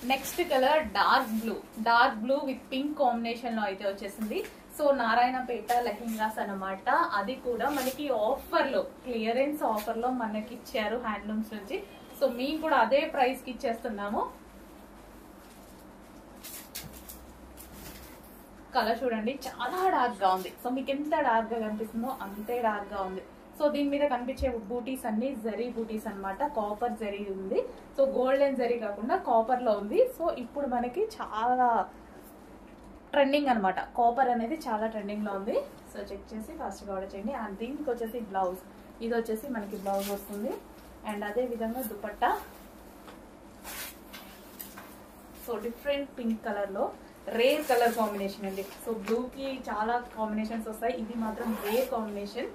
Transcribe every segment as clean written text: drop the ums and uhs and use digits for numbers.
Next colour dark blue with pink combination లో అయితే వచ్చేసింది. సో నారాయణపేట లెహెంగాస్ అన్నమాట. అది కూడా మనకి ఆఫర్ లో, క్లియరెన్స్ ఆఫర్ లో మనకి ఇచ్చారు హ్యాండ్లూమ్స్ నుంచి. సో మేము కూడా అదే ప్రైస్ కి ఇచ్చేస్తున్నాము. కలర్ చూడండి, చాలా డార్క్ గా ఉంది. సో మీకు ఎంత డార్క్ గా కనిపిస్తుందో అంతే డార్క్ గా ఉంది. సో దీని మీద కనిపించే బూటీస్ అన్ని జరీ బూటీస్ అన్నమాట. కాపర్ జరీ ఉంది. సో గోల్డెన్ జరీ కాకుండా కాపర్ లో ఉంది. సో ఇప్పుడు మనకి చాలా ట్రెండింగ్ అనమాట. కాపర్ అనేది చాలా ట్రెండింగ్ లో ఉంది. సో చెక్ చేసి ఫాస్ట్ గా ఆర్డర్ చేయండి. అండ్ దీనికి వచ్చేసి బ్లౌజ్, ఇది వచ్చేసి మనకి బ్లౌజ్ వస్తుంది. అండ్ అదే విధంగా dupatta. So different pink colour లో రేర్ కలర్ కాంబినేషన్ అండి. సో బ్లూ కి చాలా కాంబినేషన్స్ వస్తాయి, ఇది మాత్రం rare combination.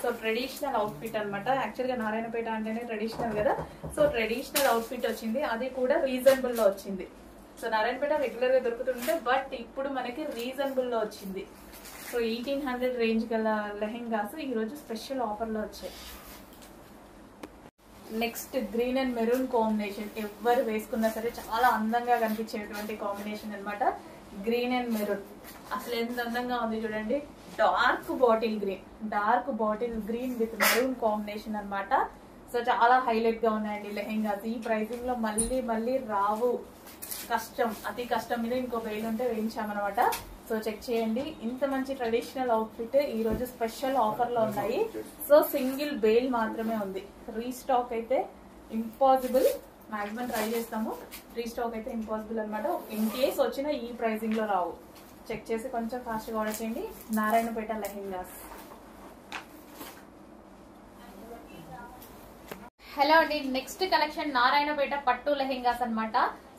So traditional outfit అనమాట. యాక్చువల్ గా నారాయణపేట అంటేనే ట్రెడిషనల్ కదా. సో ట్రెడిషనల్ అవుట్ఫిట్ వచ్చింది, అది కూడా రీజనబుల్ లో వచ్చింది. సో నారాయణపేట రెగ్యులర్ గా దొరుకుతుంటే, బట్ ఇప్పుడు మనకి రీజనబుల్ లో వచ్చింది. సో 1800 రేంజ్ గల లెహెంగాస్ ఈ రోజు స్పెషల్ ఆఫర్ లో వచ్చాయి. Next green and maroon combination, ఎవరు వేసుకున్నా సరే చాలా అందంగా కనిపించేటువంటి కాంబినేషన్ అనమాట. గ్రీన్ అండ్ మెరూన్ అసలు ఎంత అందంగా ఉంది చూడండి. Dark bottle green with maroon combination అనమాట. సో చాలా హైలైట్ గా ఉన్నాయండి లెహెంగాస్. ఈ ప్రైసింగ్ లో మళ్ళీ రావు, కష్టం, అతి కష్టం మీద ఇంకో వేలు ఉంటే వేయించామన్నమాట. సో చెక్ చేయండి, ఇంత మంచి ట్రెడిషనల్ అవుట్ఫిట్ ఈ రోజు స్పెషల్ ఆఫర్ లో ఉన్నాయి. సో సింగిల్ బేల్ మాత్రమే ఉంది. రీస్టాక్ అయితే ఇంపాసిబుల్, మాక్సిమం ట్రై చేస్తాము. రీస్టాక్ అయితే ఇంపాసిబుల్ అనమాట. ఇన్ కేస్ వచ్చినా ఈ ప్రైసింగ్ లో రావు. చెక్ చేసి కొంచెం ఫాస్ట్ గా ఆర్డర్ చేయండి. నారాయణపేట లెహెంగాస్. హలో అండి, నెక్స్ట్ కలెక్షన్ నారాయణపేట పట్టు లెహెంగాస్ అనమాట.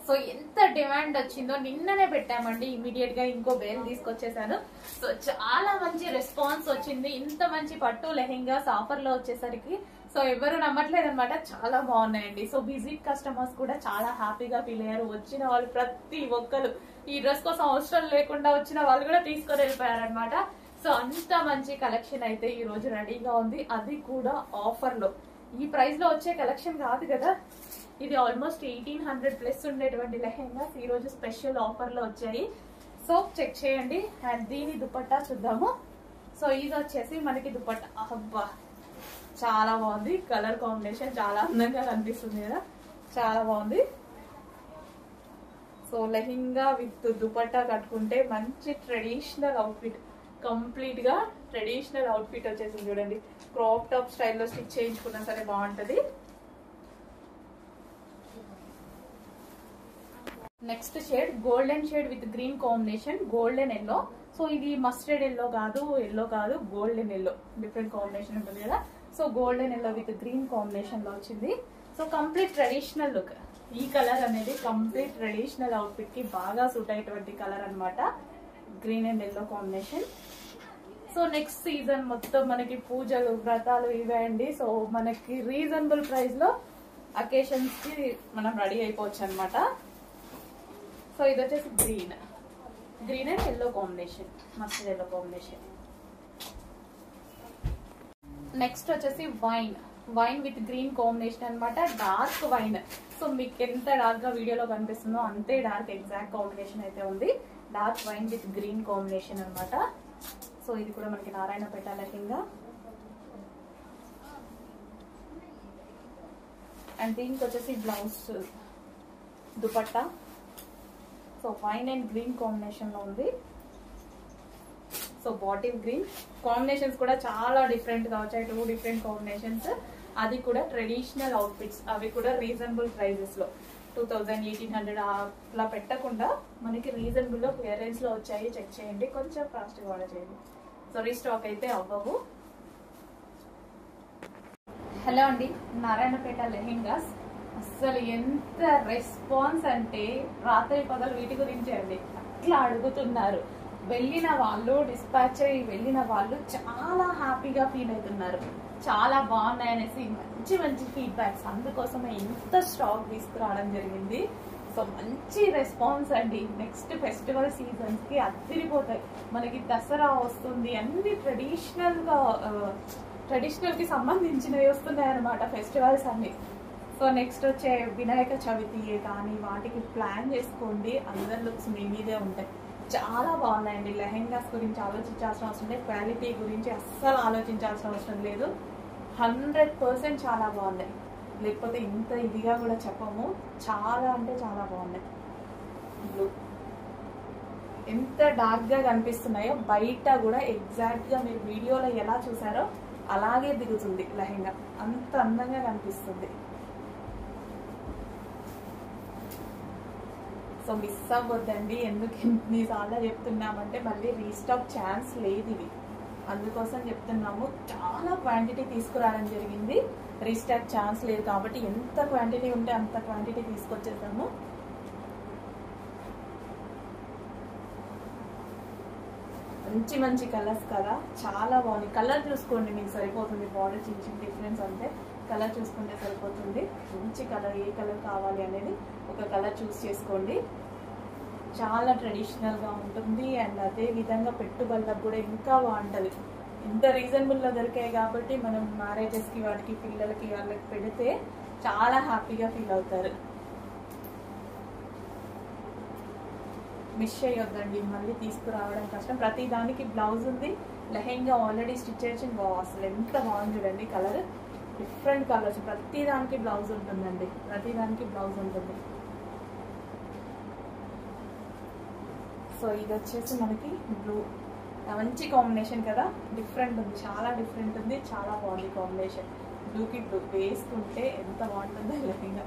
సో ఎంత డిమాండ్ వచ్చిందో నిన్ననే పెట్టామండి, ఇమీడియట్ గా ఇంకో బేల్ తీసుకొచ్చేసాను. సో చాలా మంచి రెస్పాన్స్ వచ్చింది. ఇంత మంచి పట్టు లెహెంగాస్ ఆఫర్ లో వచ్చేసరికి సో ఎవరు నమ్మట్లేదు అనమాట. చాలా బాగున్నాయండి. సో విజిట్ కస్టమర్స్ కూడా చాలా హ్యాపీగా ఫీల్ అయ్యారు. వచ్చిన వాళ్ళు ప్రతి ఒక్కరు ఈ డ్రెస్ కోసం అవసరం లేకుండా వచ్చిన వాళ్ళు కూడా తీసుకొని వెళ్ళిపోయారనమాట. సో అంత మంచి కలెక్షన్ అయితే ఈ రోజు రెడీగా ఉంది, అది కూడా ఆఫర్ లో. ఈ ప్రైస్ లో వచ్చే కలెక్షన్ కాదు కదా ఇది. ఆల్మోస్ట్ 1800 ప్లస్ ఉండేటువంటి లెహెంగాస్ ఈ రోజు స్పెషల్ ఆఫర్ లో వచ్చాయి. సో చెక్ చేయండి. అండ్ దీని దుపట్టా చూద్దాము. సో ఇది వచ్చేసి మనకి దుపట్టా, అబ్బా చాలా బాగుంది. కలర్ కాంబినేషన్ చాలా అందంగా కనిపిస్తుంది కదా, చాలా బాగుంది. సో లెహెంగా విత్ దుపట్టా కట్టుకుంటే మంచి ట్రెడిషనల్ అవుట్ఫిట్, కంప్లీట్ గా ట్రెడిషనల్ అవుట్ఫిట్ వచ్చేసింది చూడండి. క్రాప్ టాప్ స్టైల్లో స్టిచ్ చేయించుకున్నా సరే బాగుంటది. Next shade golden shade with green combination, golden yellow. So ఇది మస్టర్డ్ ఎల్లో కాదు, గోల్డెన్ ఎల్లో, డిఫరెంట్ కాంబినేషన్ ఉంటుంది కదా. So golden yellow with green combination లో వచ్చింది. So complete traditional look. ఈ కలర్ అనేది కంప్లీట్ ట్రెడిషనల్ అవుట్ఫిట్ కి బాగా సూట్ అయ్యేటువంటి కలర్ అనమాట, green and yellow combination. So next season మొత్తం మనకి పూజలు వ్రతాలు ఇవే అండి. సో మనకి రీజనబుల్ ప్రైస్ లో అకేషన్స్ కి మనం రెడీ అయిపోవచ్చు అనమాట. సో ఇది వచ్చేసి green and yellow combination, mustard yellow combination. Next వచ్చేసి వైన్ విత్ గ్రీన్ కాంబినేషన్ అనమాట, డార్క్ వైన్. సో మీకు ఎంత డార్క్ గా వీడియోలో కనిపిస్తుందో అంతే డార్క్ ఎగ్జాక్ట్ కాంబినేషన్ అయితే ఉంది. Dark wine with green combination అనమాట. సో ఇది కూడా మనకి నారాయణపేట లెహెంగా. అండ్ దీనికి వచ్చేసి blouse, dupatta. So wine and green combination లో ఉంది. సో బాటిల్ గ్రీన్ కాంబినేషన్స్ కూడా చాలా డిఫరెంట్ గా వచ్చాయి, 2 డిఫరెంట్ కాంబినేషన్స్. అది కూడా ట్రెడిషనల్ అవుట్ఫిట్స్, అవి కూడా రీజనబుల్ ప్రైజెస్ లో 2000, 1800 అట్లా పెట్టకుండా మనకి రీజనబుల్ లో క్లియరెన్స్ లో వచ్చాయి. చెక్ చేయండి, కొంచెం ఫాస్ట్ గా ఆర్డర్ చేయండి. సో రీస్టాక్ అయితే అవ్వవు. హలో అండి, నారాయణపేట లెహెంగాస్. అసలు ఎంత రెస్పాన్స్ అంటే రాత్రి పగలు వీటి గురించి అండి. అట్లా అడుగుతున్నారు. వెళ్ళిన వాళ్ళు, డిస్పాచ్ అయ్యి వెళ్ళిన వాళ్ళు చాలా హ్యాపీగా ఫీల్ అవుతున్నారు. చాలా బాగున్నాయనేసి మంచి ఫీడ్బ్యాక్స్. అందుకోసమే ఇంత స్టాక్ తీసుకురావడం జరిగింది. సో మంచి రెస్పాన్స్ అండి. నెక్స్ట్ ఫెస్టివల్ సీజన్స్ కి అదిరిపోతాయి. మనకి దసరా వస్తుంది, అన్ని ట్రెడిషనల్ కి సంబంధించినవి వస్తున్నాయి అనమాట. ఫెస్టివల్స్ అన్ని సో నెక్స్ట్ వచ్చే వినాయక చవితి కానీ వాటికి ప్లాన్ చేసుకోండి. అందరి లుక్స్ మీ మీదే ఉంటాయి. చాలా బాగున్నాయండి. లెహెంగాస్ గురించి ఆలోచించాల్సిన అవసరం లేదు, క్వాలిటీ గురించి అస్సలు ఆలోచించాల్సిన అవసరం లేదు. 100% చాలా బాగున్నాయి. లేకపోతే ఇంత ఇదిగా కూడా చెప్పము. చాలా అంటే చాలా బాగున్నాయి. బ్లూ ఎంత డార్క్గా కనిపిస్తున్నాయో బయట కూడా ఎగ్జాక్ట్గా మీరు వీడియోలో ఎలా చూసారో అలాగే దిగుతుంది లెహెంగా. అంత అందంగా కనిపిస్తుంది. సో మిస్ అవ్వద్దండి. ఎందుకు ఎన్నిసార్లు చెప్తున్నామంటే మళ్ళీ రీస్టాక్ ఛాన్స్ లేదు ఇవి, అందుకోసం చెప్తున్నాము. చాలా క్వాంటిటీ తీసుకురావడం జరిగింది, రీస్టాక్ ఛాన్స్ లేదు కాబట్టి ఎంత క్వాంటిటీ ఉంటే అంత క్వాంటిటీ తీసుకొచ్చేసాము. మంచి మంచి కలర్స్ కదా, చాలా బాగుంది. కలర్ చూసుకోండి, మీకు సరిపోతుంది. బార్డర్ చిన్న చిన్న డిఫరెన్స్ అంటే కలర్ చూసుకుంటే సరిపోతుంది. మంచి కలర్, ఏ కలర్ కావాలి అనేది ఒక కలర్ చూస్ చేసుకోండి. చాలా ట్రెడిషనల్గా ఉంటుంది. అండ్ అదే విధంగా పెట్టుబడులకు కూడా ఇంకా బాగుంటుంది. ఇంత రీజనబుల్లో దొరికాయి కాబట్టి మనం మ్యారేజెస్కి వాటికి పిల్లలకి వాళ్ళకి పెడితే చాలా హ్యాపీగా ఫీల్ అవుతారు. మిస్ చేయొద్దండి, మళ్ళీ తీసుకురావడం కష్టం. ప్రతి దానికి బ్లౌజ్ ఉంది. లెహెంగా ఆల్రెడీ స్టిచ్ చేసి అసలు ఎంత బాగుంది చూడండి. కలర్ డిఫరెంట్ కలర్స్, ప్రతి దానికి బ్లౌజ్ ఉంటుందండి, ప్రతి దానికి బ్లౌజ్ ఉంటుంది. సో ఇది వచ్చేసి మనకి బ్లూ, మంచి కాంబినేషన్ కదా, డిఫరెంట్ ఉంది, చాలా డిఫరెంట్ ఉంది, చాలా బాగుంది కాంబినేషన్. బ్లూకి బ్లూ వేసుకుంటే ఎంత బాగుంటుందో లెహెంగా.